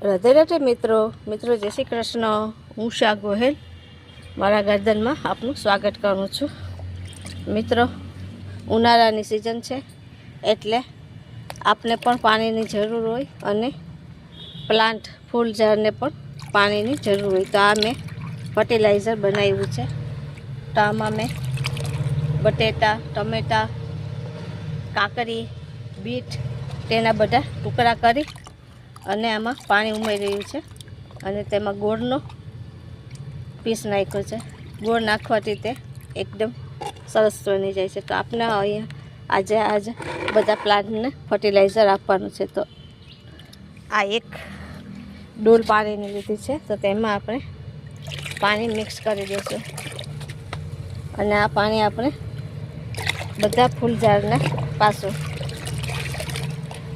રાધે રાધે મિત્રો જય શ્રી કૃષ્ણ। હું શા ગોહેલ મારા ગાર્ડનમાં આપનું સ્વાગત કરું છું। મિત્રો ઉનાળાની સિઝન છે એટલે આપને પણ પાણીની જરૂર હોય અને પ્લાન્ટ ફૂલ ઝાડને પણ પાણીની જરૂર હોય। તો આ મેં ફર્ટિલાઇઝર બનાવ્યું છે। તો આમાં મેં બટેટા, ટમેટા, કાકડી, બીટ તેના બધા ટુકડા કરી અને આમાં પાણી ઉમેરી રહ્યું છે અને તેમાં ગોળનો પીસ નાખ્યો છે। ગોળ નાખવાથી તે એકદમ સરસ બની જાય છે। તો આપણે અહીંયા આજે બધા પ્લાન્ટને ફર્ટિલાઇઝર આપવાનું છે। તો આ એક ડોલ પાણીની લીધી છે, તો તેમાં આપણે પાણી મિક્સ કરી દઈશું અને આ પાણી આપણે બધા ફૂલ ઝાડને પાશું।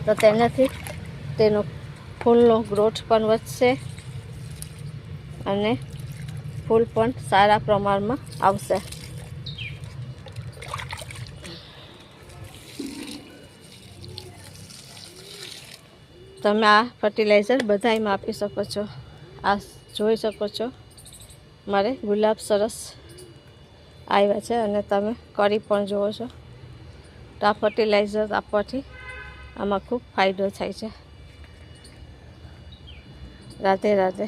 તો તેનાથી તેનો ફૂલનો ગ્રોથ પણ વધશે અને ફૂલ પણ સારા પ્રમાણમાં આવશે। તમે આ ફર્ટિલાઇઝર બધાયમાં આપી શકો છો। આ જોઈ શકો છો મારે ગુલાબ સરસ આવ્યા છે અને તમે કરી પણ જુઓ છો। તો આ ફર્ટિલાઇઝર આપવાથી આમાં ખૂબ ફાયદો થાય છે। રાધે રાધે।